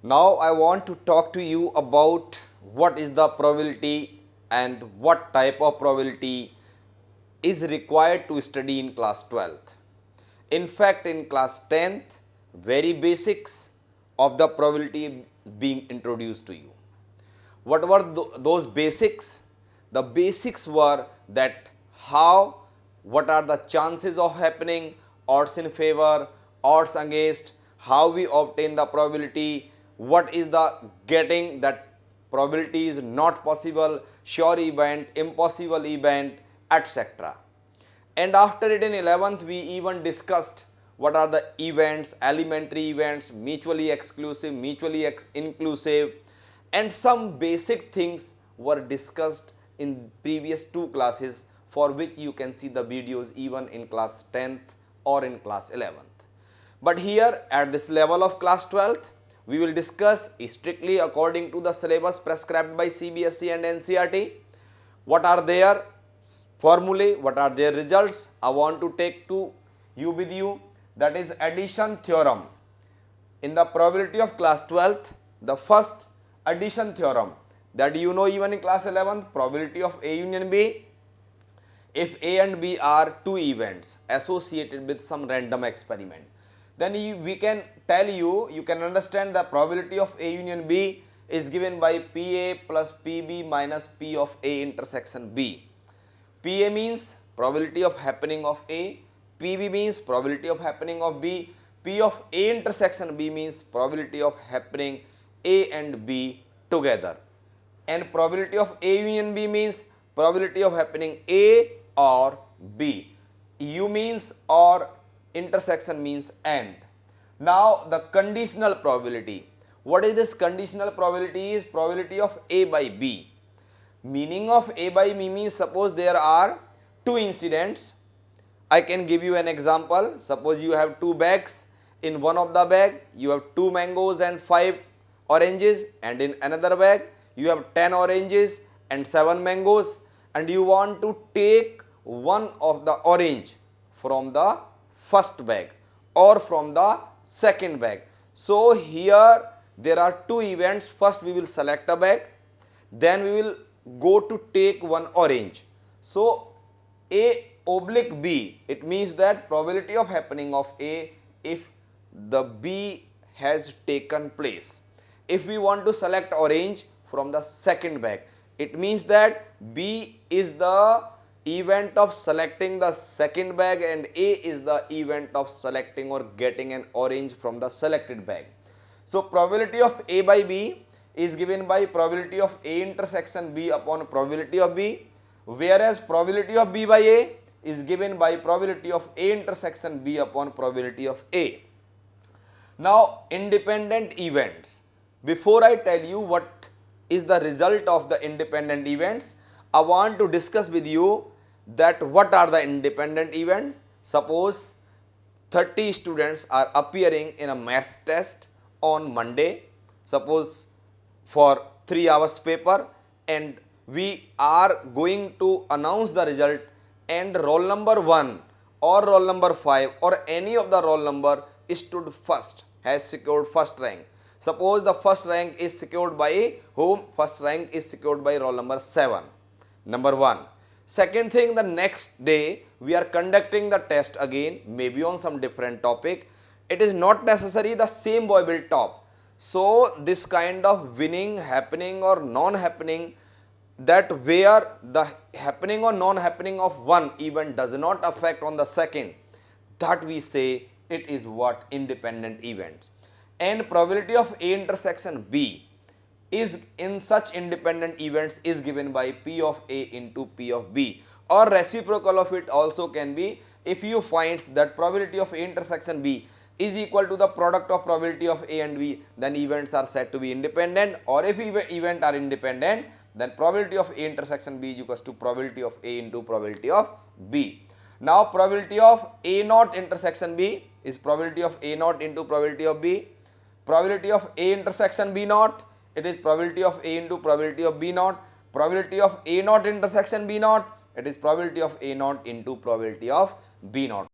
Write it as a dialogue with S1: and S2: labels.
S1: Now I want to talk to you about what is the probability and what type of probability is required to study in class 12th. In fact, in class 10th, very basics of the probability being introduced to you. What were those basics? The basics were that what are the chances of happening, odds in favor, odds against, how we obtain the probability, what is the getting that probability is not possible, sure event, impossible event, etc. And after it in 11th, we even discussed what are the events, elementary events, mutually exclusive, mutually inclusive, and some basic things were discussed in previous two classes, for which you can see the videos even in class 10th or in class 11th. But here at this level of class 12th, we will discuss strictly according to the syllabus prescribed by CBSE and NCERT. What are their formulae, what are their results? I want to take to you with you, that is addition theorem. In the probability of class 12th, the first addition theorem that you know even in class 11th, probability of A union B. If A and B are two events associated with some random experiment, then we can tell you, you can understand the probability of A union B is given by PA plus PB minus P of A intersection B. PA means probability of happening of A, PB means probability of happening of B, P of A intersection B means probability of happening A and B together, and probability of A union B means probability of happening A or B. U means or, intersection means and. Now the conditional probability. What is this conditional probability? Is probability of A by B. Meaning of A by B means, suppose there are two incidents. I can give you an example. Suppose you have two bags. In one of the bag you have 2 mangoes and 5 oranges, and in another bag you have 10 oranges and 7 mangoes, and you want to take one of the orange from the first bag or from the second bag. So here there are two events. First we will select a bag, then we will go to take one orange. So A oblique B, it means that probability of happening of A if the B has taken place. If we want to select orange from the second bag, it means that B is the event of selecting the second bag and A is the event of selecting or getting an orange from the selected bag. So probability of A by B is given by probability of A intersection B upon probability of B, whereas probability of B by A is given by probability of A intersection B upon probability of A. Now independent events. Before I tell you what is the result of the independent events, I want to discuss with you that what are the independent events. Suppose 30 students are appearing in a maths test on Monday, suppose for 3 hours paper, and we are going to announce the result, and roll number 1 or roll number 5 or any of the roll number stood first, has secured first rank. Suppose the first rank is secured by whom? First rank is secured by roll number 7. Number 1. Second thing, the next day we are conducting the test again, maybe on some different topic. It is not necessary the same boy will top. So this kind of winning, happening or non-happening, that where the happening or non-happening of one event does not affect on the second, that we say it is what? Independent event. And probability of A intersection B is in such independent events is given by P of A into P of B, or reciprocal of it also can be, if you find that probability of A intersection B is equal to the product of probability of A and B, then events are said to be independent, or if events are independent, then probability of A intersection B is equals to probability of A into probability of B. Now probability of A naught intersection B is probability of A naught into probability of B. Probability of A intersection B naught, it is probability of A into probability of B naught. Probability of A naught intersection B naught, it is probability of A naught into probability of B naught.